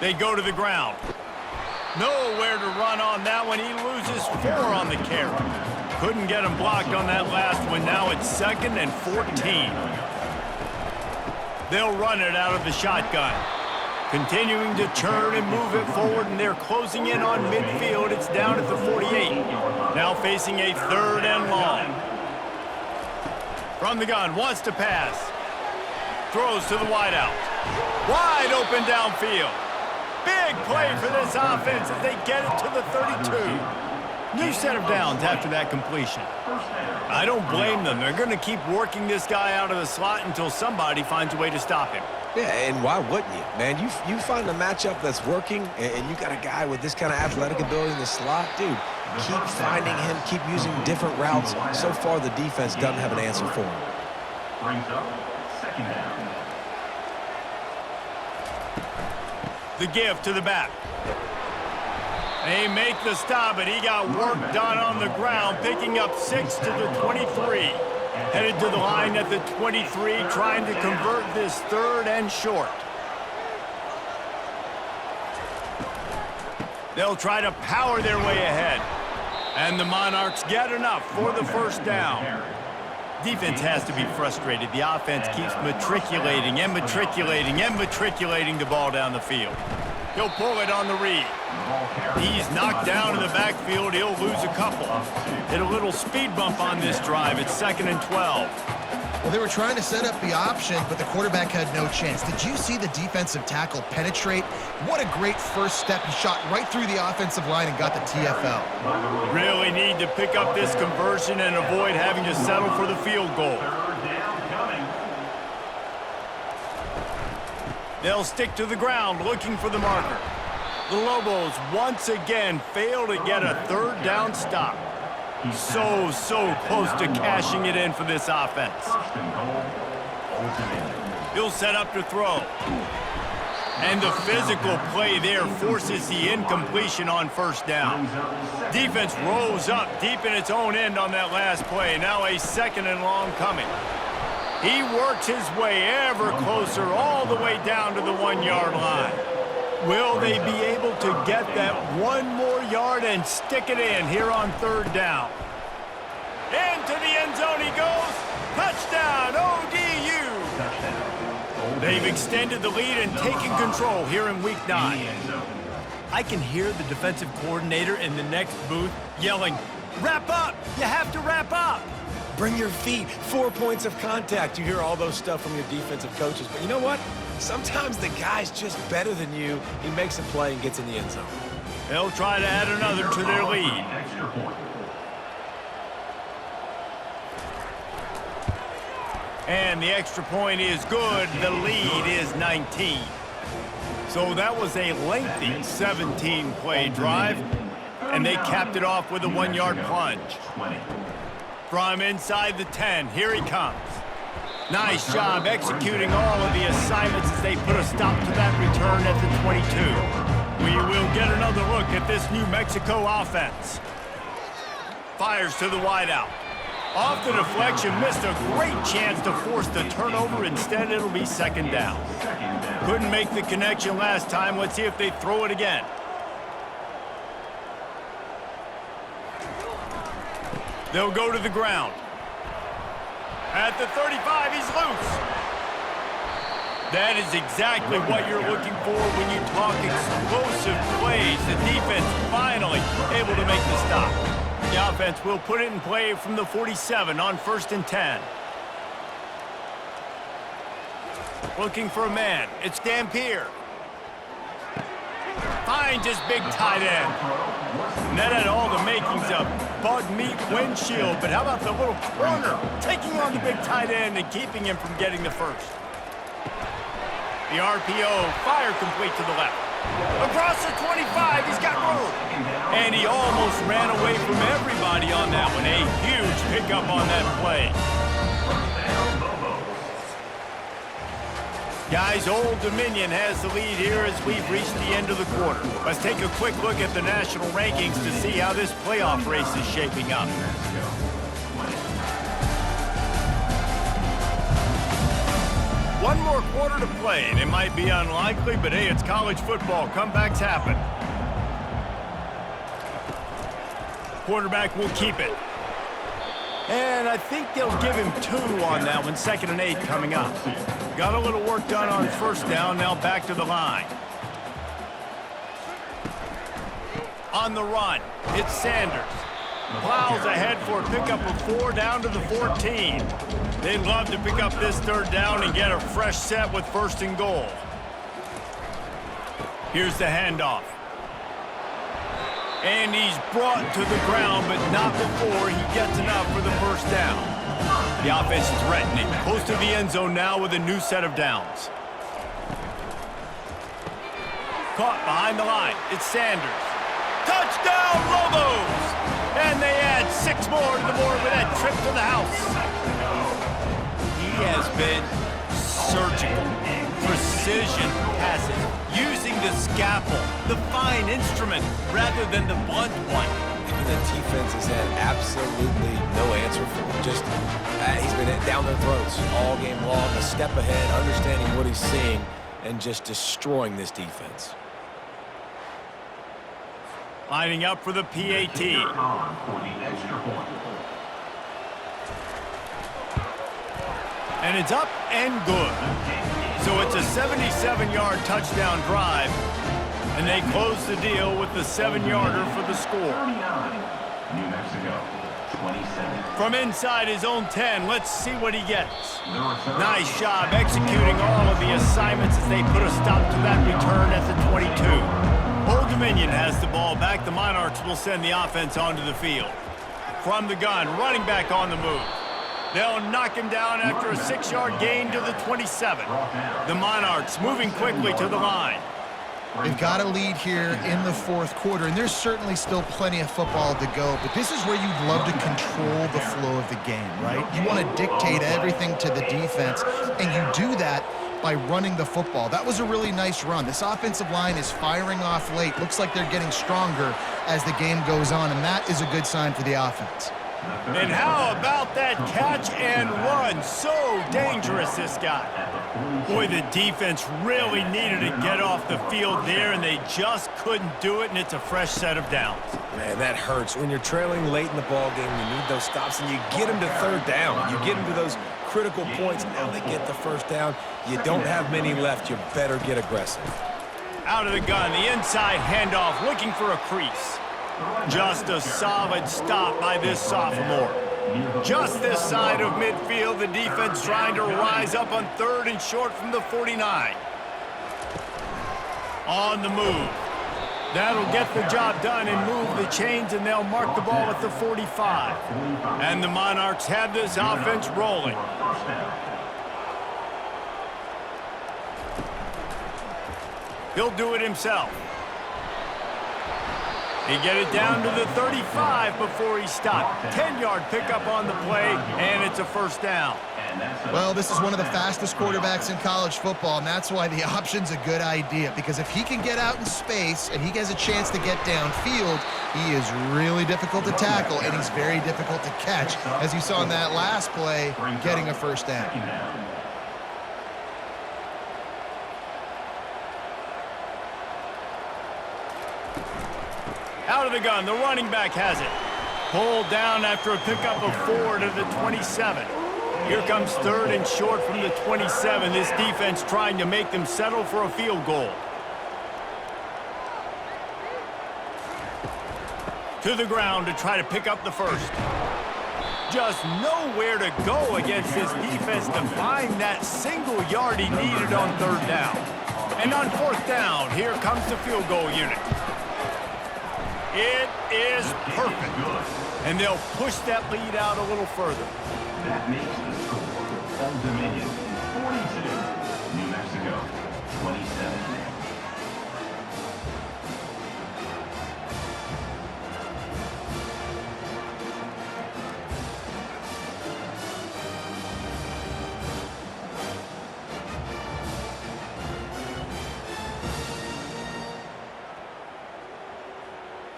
Speaker 1: They go to the ground. Nowhere to run on that one. He loses 4 on the carry. Couldn't get him blocked on that last one. Now it's 2nd and 14. They'll run it out of the shotgun. Continuing to turn and move it forward, and they're closing in on midfield. It's down at the 48. Now facing a 3rd and long. From the gun, wants to pass. Throws to the wideout. Wide open downfield. Big play for this offense as they get it to the 32. New set of downs after that completion. I don't blame them. They're going to keep working this guy out of the slot until somebody finds a way to stop him.
Speaker 4: Yeah, and why wouldn't you, man? You find a matchup that's working, and you got a guy with this kind of athletic ability in the slot, dude, keep finding him, keep using different routes. So far, the defense doesn't have an answer for him.
Speaker 2: Brings up 2nd down.
Speaker 1: The give to the back. They make the stop, but he got work done on the ground, picking up 6 to the 23. Headed to the line at the 23, trying to convert this 3rd and short. They'll try to power their way ahead. And the Monarchs get enough for the 1st down. Defense has to be frustrated. The offense keeps matriculating and matriculating and matriculating the ball down the field. He'll pull it on the read. He's knocked down in the backfield. He'll lose a couple. Hit a little speed bump on this drive. It's 2nd and 12.
Speaker 3: Well, they were trying to set up the option, but the quarterback had no chance. Did you see the defensive tackle penetrate? What a great first step. He shot right through the offensive line and got the TFL.
Speaker 1: Really need to pick up this conversion and avoid having to settle for the field goal.
Speaker 2: 3rd down coming.
Speaker 1: They'll stick to the ground looking for the marker. The Lobos once again fail to get a 3rd down stop. So close to cashing it in for this offense.
Speaker 2: 1st and goal.
Speaker 1: He'll set up to throw. And the physical play there forces the incompletion on 1st down. Defense rose up deep in its own end on that last play. Now a 2nd and long coming. He works his way ever closer all the way down to the 1-yard line. Will they be able to get that 1 more yard and stick it in here on 3rd down? Into the end zone he goes. Touchdown, ODU. They've extended the lead and taken control here in Week 9. I can hear the defensive coordinator in the next booth yelling, "Wrap up! You have to wrap up!"
Speaker 4: Bring your feet, 4 points of contact. You hear all those stuff from your defensive coaches. But you know what? Sometimes the guy's just better than you. He makes a play and gets in the end zone.
Speaker 1: They'll try to add another to their lead.
Speaker 2: Extra point.
Speaker 1: And the extra point is good. The lead is 19. So that was a lengthy 17-play drive, and they capped it off with a 1-yard plunge.
Speaker 2: 20.
Speaker 1: From inside the 10, here he comes. Nice job executing all of the assignments as they put a stop to that return at the 22. We will get another look at this New Mexico offense. Fires to the wideout. Off the deflection, missed a great chance to force the turnover. Instead, it'll be 2nd down. Couldn't make the connection last time. Let's see if they throw it again. They'll go to the ground. At the 35, he's loose. That is exactly what you're looking for when you talk explosive plays. The defense finally able to make the stop. The offense will put it in play from the 47 on 1st and 10. Looking for a man. It's Dampier. Finds his big tight end. And that had all the makings of bug meat windshield. But how about the little corner taking on the big tight end and keeping him from getting the first? The RPO, fire complete to the left. Across the 25, he's got room. And he almost ran away from everybody on that one. A huge pickup on that play. Guys, Old Dominion has the lead here as we've reached the end of the quarter. Let's take a quick look at the national rankings to see how this playoff race is shaping up. One more quarter to play, and it might be unlikely, but hey, it's college football. Comebacks happen. Quarterback will keep it. And I think they'll give him 2 on that one. 2nd and 8 coming up. Got a little work done on first down. Now back to the line. On the run, it's Sanders. Plows ahead for a pickup of 4 down to the 14. They'd love to pick up this 3rd down and get a fresh set with 1st and goal. Here's the handoff. And he's brought to the ground, but not before he gets enough for the 1st down. The offense is threatening. Close to the end zone now with a new set of downs. Caught behind the line. It's Sanders. Touchdown, Lobos! And they add 6 more to the board with that trip to the house. He has been surgical. Precision passes. Using the scalpel, the fine instrument, rather than the blunt one.
Speaker 4: And the defense has had absolutely no answer for him. Just, he's been down their throats all game long, a step ahead, understanding what he's seeing, and just destroying this defense.
Speaker 1: Lining up for the PAT. And it's up and good. So it's a 77-yard touchdown drive, and they close the deal with the 7-yarder for the score.
Speaker 2: New Mexico, 27.
Speaker 1: From inside his own 10, let's see what he gets. Nice job executing all of the assignments as they put a stop to that return at the 22. Old Dominion has the ball back. The Monarchs will send the offense onto the field. From the gun, running back on the move. They'll knock him down after a 6-yard gain to the 27. The Monarchs moving quickly to the line.
Speaker 3: They've got a lead here in the 4th quarter, and there's certainly still plenty of football to go, but this is where you'd love to control the flow of the game, right? You want to dictate everything to the defense, and you do that by running the football. That was a really nice run. This offensive line is firing off late. Looks like they're getting stronger as the game goes on, and that is a good sign for the offense.
Speaker 1: And how about that catch and run? So dangerous, this guy. Boy, the defense really needed to get off the field there, and they just couldn't do it, and it's a fresh set of downs.
Speaker 4: Man, that hurts. When you're trailing late in the ball game, you need those stops, and you get them to 3rd down. You get them to those critical points. Now they get the 1st down. You don't have many left. You better get aggressive.
Speaker 1: Out of the gun, the inside handoff, looking for a crease. Just a solid stop by this sophomore. Just this side of midfield, the defense trying to rise up on 3rd and short from the 49. On the move. That'll get the job done and move the chains, and they'll mark the ball at the 45. And the Monarchs have this offense rolling. He'll do it himself. He get it down to the 35 before he stopped. 10-yard pickup on the play, and it's a 1st down.
Speaker 3: Well, this is one of the fastest quarterbacks in college football, and that's why the option's a good idea, because if he can get out in space and he has a chance to get downfield, he is really difficult to tackle, and he's very difficult to catch, as you saw in that last play, getting a 1st down.
Speaker 1: Out of the gun, the running back has it. Pulled down after a pickup of 4 to the 27. Here comes 3rd and short from the 27. This defense trying to make them settle for a field goal. To the ground to try to pick up the 1st. Just nowhere to go against this defense to find that single yard he needed on 3rd down. And on 4th down, here comes the field goal unit. It is perfect. And they'll push that lead out a little further.
Speaker 2: That makes the score Old Dominion 42, New Mexico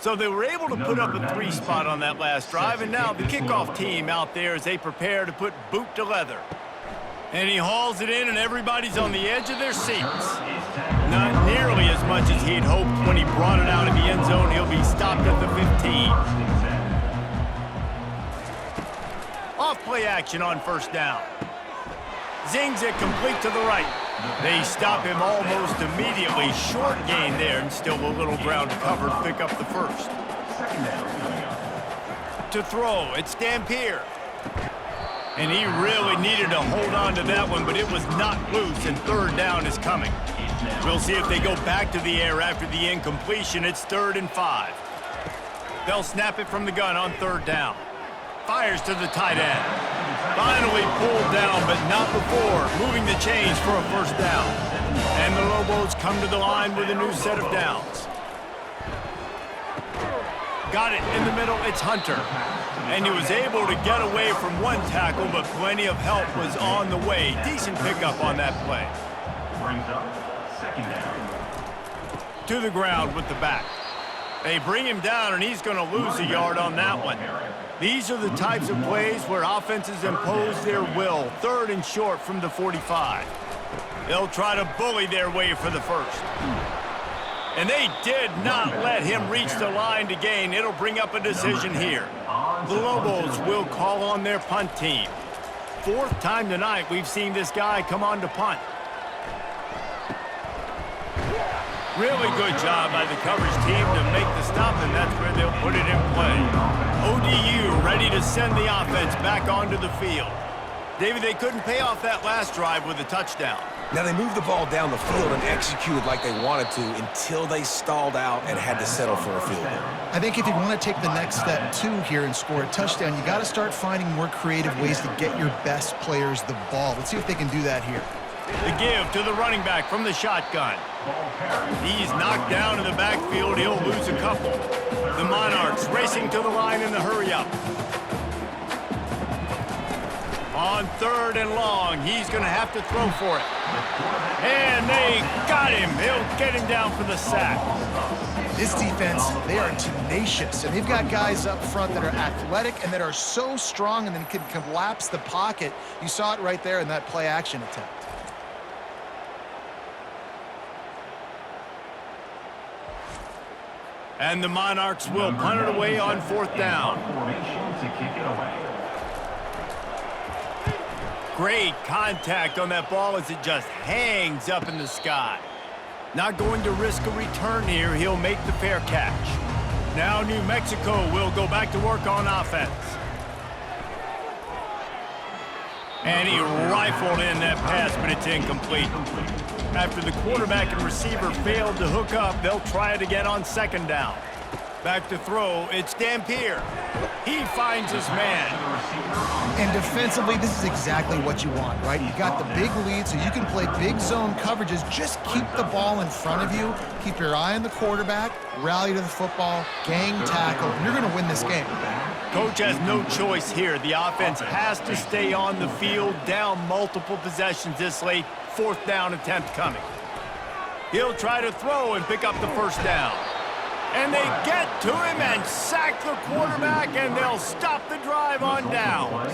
Speaker 1: So they were able to put up a 3 spot on that last drive, and now the kickoff team out there as they prepare to put boot to leather. And he hauls it in, and everybody's on the edge of their seats. Not nearly as much as he'd hoped when he brought it out of the end zone. He'll be stopped at the 15. Off play action on first down. Zings it complete to the right. They stop him almost immediately. Short gain there, and still a little ground to cover to pick up the first. To throw, it's Dampier. And he really needed to hold on to that one, but it was not loose, and third down is coming. We'll see if they go back to the air after the incompletion. It's 3rd and 5. They'll snap it from the gun on 3rd down. Fires to the tight end. Finally pulled down, but not before moving the chains for a first down. And the Lobos come to the line with a new set of downs. Got it in the middle, it's Hunter. And he was able to get away from one tackle, but plenty of help was on the way. Decent pickup on that play.
Speaker 2: Brings up 2nd down.
Speaker 1: To the ground with the back. They bring him down, and he's going to lose a yard on that one. These are the types of plays where offenses impose their will. 3rd and short from the 45. They'll try to bully their way for the first. And they did not let him reach the line to gain. It'll bring up a decision here. The Lobos will call on their punt team. 4th time tonight we've seen this guy come on to punt. Really good job by the coverage team to make the stop, and that's where they'll put it in play. ODU ready to send the offense back onto the field. David, they couldn't pay off that last drive with a touchdown.
Speaker 4: Now, they moved the ball down the field and executed like they wanted to until they stalled out and had to settle for a field goal.
Speaker 3: I think if you want to take the next step, too, here and score a touchdown, you got to start finding more creative ways to get your best players the ball. Let's see if they can do that here.
Speaker 1: The give to the running back from the shotgun. He's knocked down in the backfield. He'll lose a couple. The Monarchs racing to the line in the hurry-up. On 3rd and long, he's going to have to throw for it. And they got him. He'll get him down for the sack.
Speaker 3: This defense, they are tenacious, and they've got guys up front that are athletic and that are so strong and then can collapse the pocket. You saw it right there in that play-action attempt.
Speaker 1: And the Monarchs will punt it away on 4th down.
Speaker 2: To kick it away.
Speaker 1: Great contact on that ball as it just hangs up in the sky. Not going to risk a return here. He'll make the fair catch. Now New Mexico will go back to work on offense. And he rifled in that pass, but it's incomplete. After the quarterback and receiver failed to hook up, they'll try it again on 2nd down. Back to throw, it's Dampier. He finds his man.
Speaker 3: And defensively, this is exactly what you want, right? You've got the big lead, so you can play big zone coverages. Just keep the ball in front of you. Keep your eye on the quarterback, rally to the football, gang tackle, and you're going to win this game.
Speaker 1: Coach has no choice here. The offense has to stay on the field, down multiple possessions this late. 4th down attempt coming. He'll try to throw and pick up the first down. And they get to him and sack the quarterback, and they'll stop the drive on downs.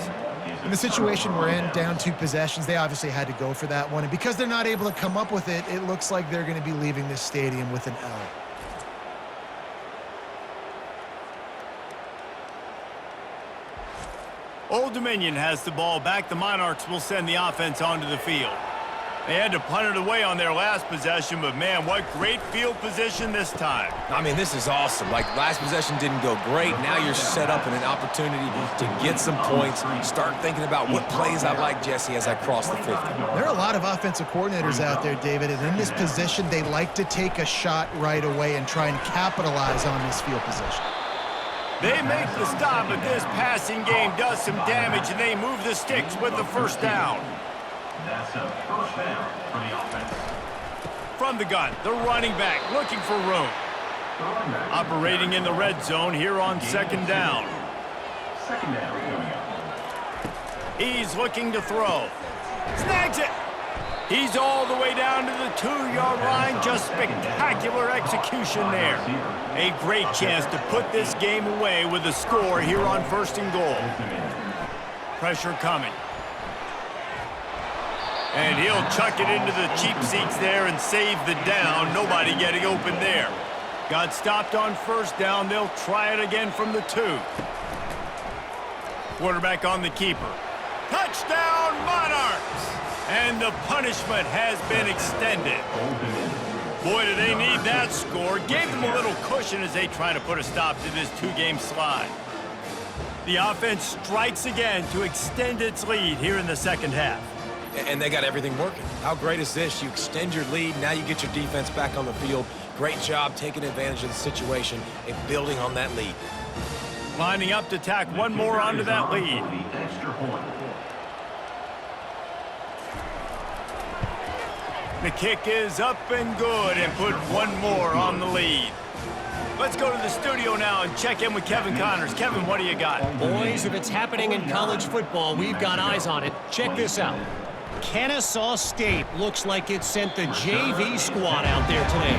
Speaker 3: In the situation we're in, down 2 possessions, they obviously had to go for that one. And because they're not able to come up with it, it looks like they're going to be leaving this stadium with an L.
Speaker 1: Old Dominion has the ball back. The Monarchs will send the offense onto the field. They had to punt it away on their last possession, but man, what great field position this time.
Speaker 4: I mean, this is awesome. Like, last possession didn't go great. Now you're set up in an opportunity to get some points. Start thinking about what plays I like, Jesse, as I cross the 50.
Speaker 3: There are a lot of offensive coordinators out there, David, and in this position, they like to take a shot right away and try and capitalize on this field position.
Speaker 1: They make the stop, but this passing game does some damage, and they move the sticks with the first down.
Speaker 2: That's a first down for the offense.
Speaker 1: From the gun, the running back looking for room. Operating in the red zone here on 2nd down.
Speaker 2: 2nd down coming up.
Speaker 1: He's looking to throw. Snags it. He's all the way down to the 2-yard line. Just spectacular execution there. A great chance to put this game away with a score here on 1st and goal. Pressure coming. And he'll chuck it into the cheap seats there and save the down. Nobody getting open there. Got stopped on 1st down. They'll try it again from the 2. Quarterback on the keeper. Touchdown, Monarchs! And the punishment has been extended. Boy, do they need that score. Gave them a little cushion as they try to put a stop to this 2-game slide. The offense strikes again to extend its lead here in the 2nd half.
Speaker 4: And they got everything working. How great is this? You extend your lead, now you get your defense back on the field. Great job taking advantage of the situation and building on that lead.
Speaker 1: Lining up to tack one more onto that lead. The kick is up and good and put one more on the lead. Let's go to the studio now and check in with Kevin Connors. Kevin, what do you got?
Speaker 5: Boys, if it's happening in college football, we've got eyes on it. Check this out. Kennesaw State looks like it sent the JV squad out there today.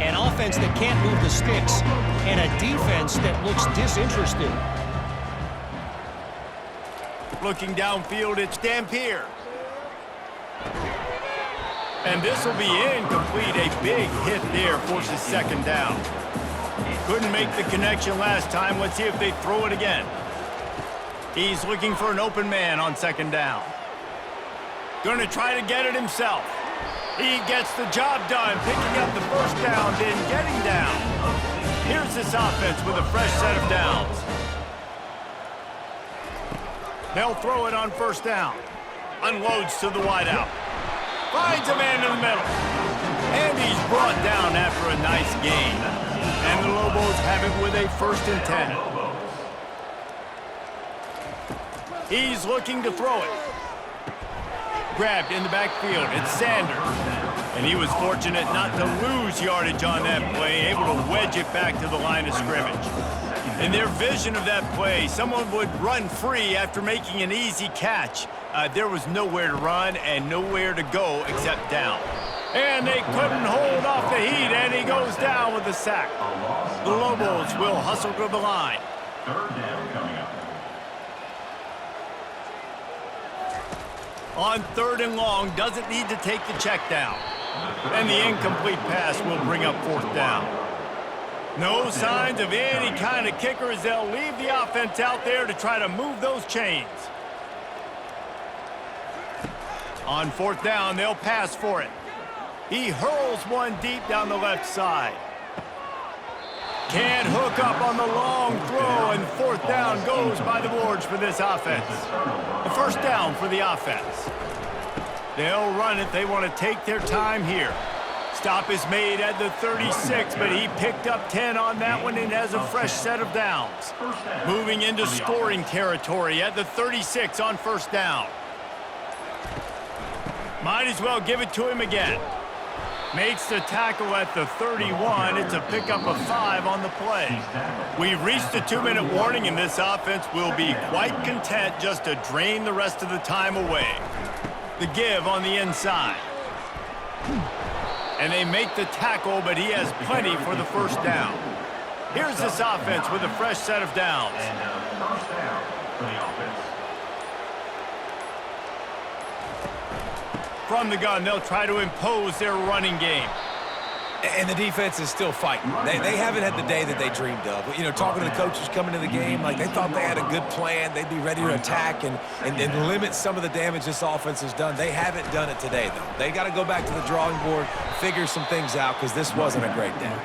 Speaker 5: An offense that can't move the sticks and a defense that looks disinterested.
Speaker 1: Looking downfield, it's Dampier. And this will be incomplete. A big hit there forces 2nd down. Couldn't make the connection last time. Let's see if they throw it again. He's looking for an open man on 2nd down. Going to try to get it himself. He gets the job done, picking up the 1st down, then getting down. Here's this offense with a fresh set of downs. They'll throw it on 1st down. Unloads to the wideout. Finds a man in the middle. And he's brought down after a nice gain. And the Lobos have it with a 1st and 10. He's looking to throw it. Grabbed in the backfield. It's Sanders. And he was fortunate not to lose yardage on that play, able to wedge it back to the line of scrimmage. In their vision of that play, someone would run free after making an easy catch. There was nowhere to run and nowhere to go except down. And they couldn't hold off the heat, and he goes down with a sack. The Lobos will hustle to the line.
Speaker 2: 3rd down coming up.
Speaker 1: On 3rd and long, doesn't need to take the check down. And the incomplete pass will bring up 4th down. No signs of any kind of kicker as they'll leave the offense out there to try to move those chains. On 4th down, they'll pass for it. He hurls one deep down the left side. Can't hook up on the long throw, and 4th down goes by the boards for this offense. The 1st down for the offense. They'll run it. They want to take their time here. Stop is made at the 36, but he picked up 10 on that one and has a fresh set of downs. Moving into scoring territory at the 36 on 1st down. Might as well give it to him again. Makes the tackle at the 31. It's a pickup of 5 on the play. We've reached the 2-minute warning, and this offense will be quite content just to drain the rest of the time away. The give on the inside. And they make the tackle, but he has plenty for the 1st down. Here's this offense with a fresh set of downs.
Speaker 2: And 1st down for the offense.
Speaker 1: From the gun, they'll try to impose their running game.
Speaker 4: And the defense is still fighting. They haven't had the day that they dreamed of. You know, talking to the coaches coming to the game, like they thought they had a good plan. They'd be ready to attack and limit some of the damage this offense has done. They haven't done it today, though. They got to go back to the drawing board, figure some things out, because this wasn't a great day.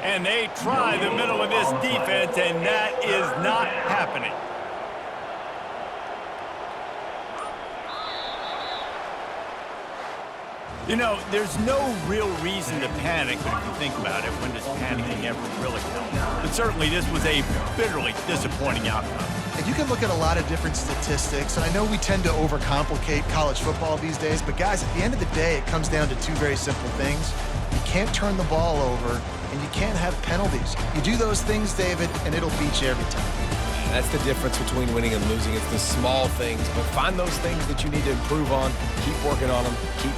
Speaker 1: And they try the middle of this defense, and that is not happening. You know, there's no real reason to panic, but if you think about it, when does panicking ever really help? But certainly this was a bitterly disappointing outcome.
Speaker 3: And you can look at a lot of different statistics, and I know we tend to overcomplicate college football these days, but guys, at the end of the day, it comes down to 2 very simple things. You can't turn the ball over, and you can't have penalties. You do those things, David, and it'll beat you every time.
Speaker 4: That's the difference between winning and losing. It's the small things, but find those things that you need to improve on, keep working on them, keep